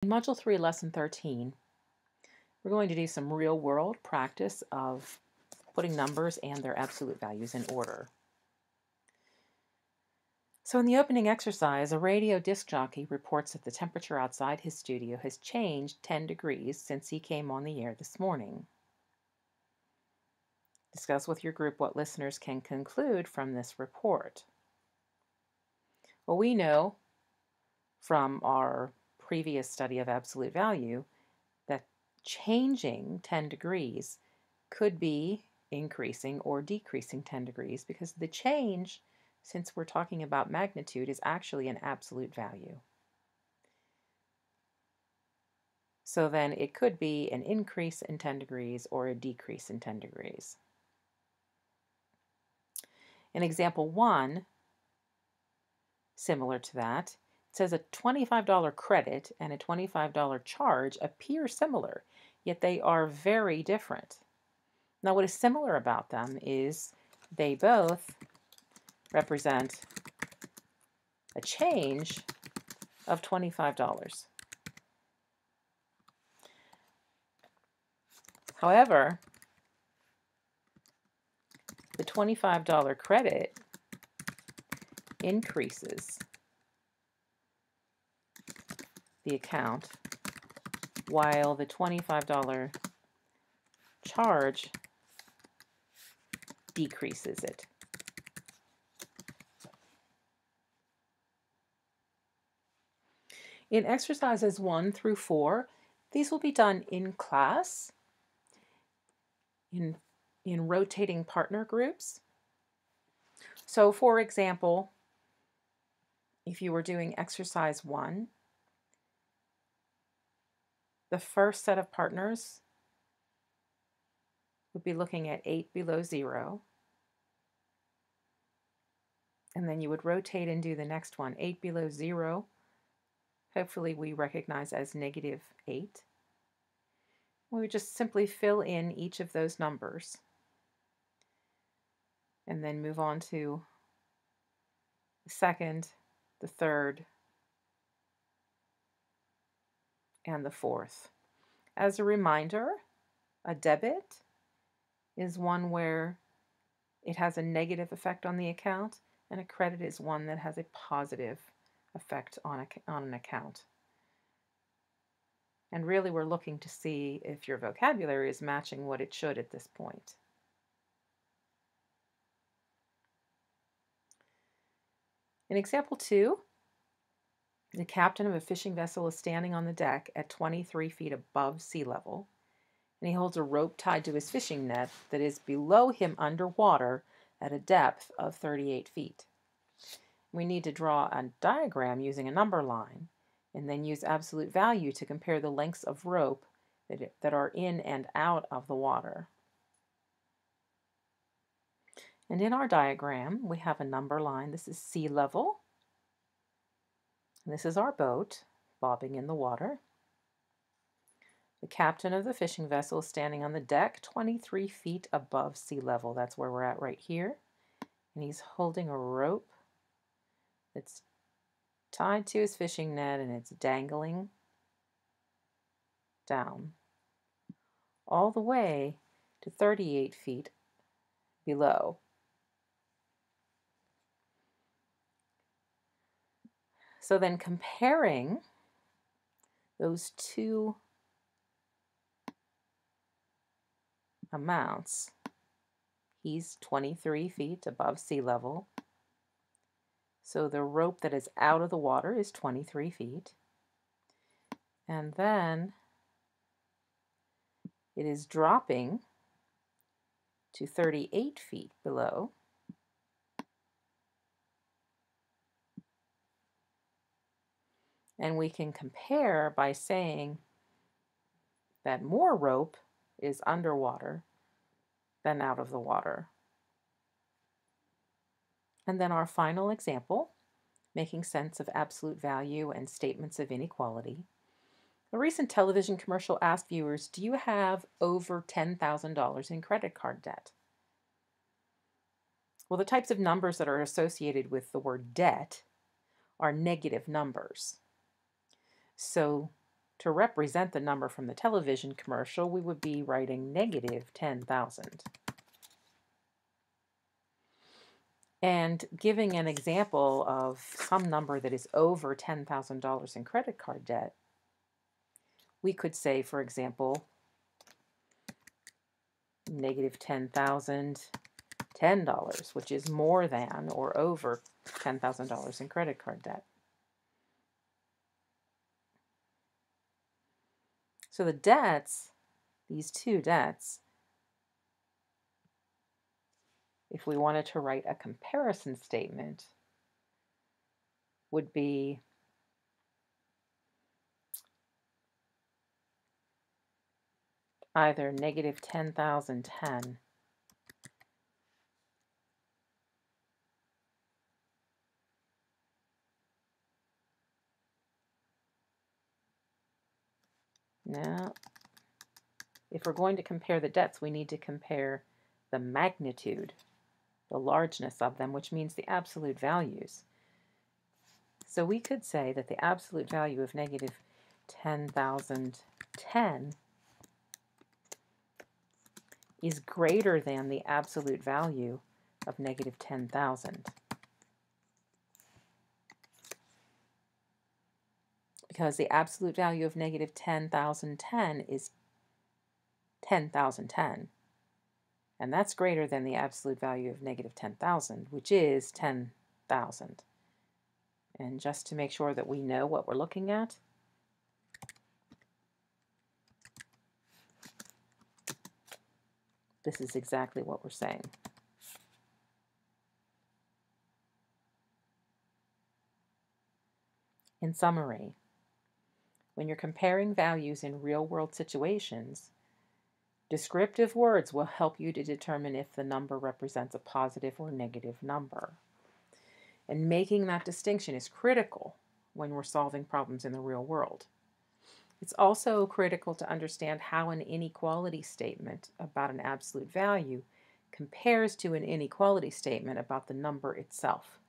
In Module 3, Lesson 13, we're going to do some real-world practice of putting numbers and their absolute values in order. So in the opening exercise, a radio disc jockey reports that the temperature outside his studio has changed 10 degrees since he came on the air this morning. Discuss with your group what listeners can conclude from this report. Well, we know from our previous study of absolute value that changing 10 degrees could be increasing or decreasing 10 degrees because the change, since we're talking about magnitude, is actually an absolute value. So then it could be an increase in 10 degrees or a decrease in 10 degrees. In example 1, similar to that, it says a $25 credit and a $25 charge appear similar, yet they are very different. Now, what is similar about them is they both represent a change of $25. However, the $25 credit increases the account, while the $25 charge decreases it. In exercises 1 through 4, these will be done in class, in rotating partner groups. So for example, if you were doing exercise 1, the first set of partners would be looking at 8 below 0. And then you would rotate and do the next one, 8 below 0. Hopefully we recognize as -8. We would just simply fill in each of those numbers and then move on to the second, the third, and the fourth. As a reminder, a debit is one where it has a negative effect on the account, and a credit is one that has a positive effect on an account. And really we're looking to see if your vocabulary is matching what it should at this point. In example 2, the captain of a fishing vessel is standing on the deck at 23 feet above sea level, and he holds a rope tied to his fishing net that is below him underwater at a depth of 38 feet. We need to draw a diagram using a number line, and then use absolute value to compare the lengths of rope that are in and out of the water. And in our diagram, we have a number line. This is sea level. And this is our boat bobbing in the water. The captain of the fishing vessel is standing on the deck 23 feet above sea level. That's where we're at right here. And he's holding a rope that's tied to his fishing net, and it's dangling down all the way to 38 feet below. So then comparing those two amounts, he's 23 feet above sea level. So the rope that is out of the water is 23 feet. And then it is dropping to 38 feet below. And we can compare by saying that more rope is underwater than out of the water. And then our final example, making sense of absolute value and statements of inequality. A recent television commercial asked viewers, do you have over $10,000 in credit card debt? Well, the types of numbers that are associated with the word debt are negative numbers. So To represent the number from the television commercial, we would be writing negative 10,000. And giving an example of some number that is over $10,000 in credit card debt, we could say, for example, negative $10,010, which is more than or over $10,000 in credit card debt. So the debts, these two debts, if we wanted to write a comparison statement, would be either negative 10,010 Now, if we're going to compare the debts, we need to compare the magnitude, the largeness of them, which means the absolute values. So we could say that the absolute value of negative 10,010 is greater than the absolute value of negative 10,000. Because the absolute value of negative 10,010 is 10,010. And that's greater than the absolute value of negative 10,000, which is 10,000. And just to make sure that we know what we're looking at, this is exactly what we're saying. In summary, when you're comparing values in real-world situations, descriptive words will help you to determine if the number represents a positive or negative number. And making that distinction is critical when we're solving problems in the real world. It's also critical to understand how an inequality statement about an absolute value compares to an inequality statement about the number itself.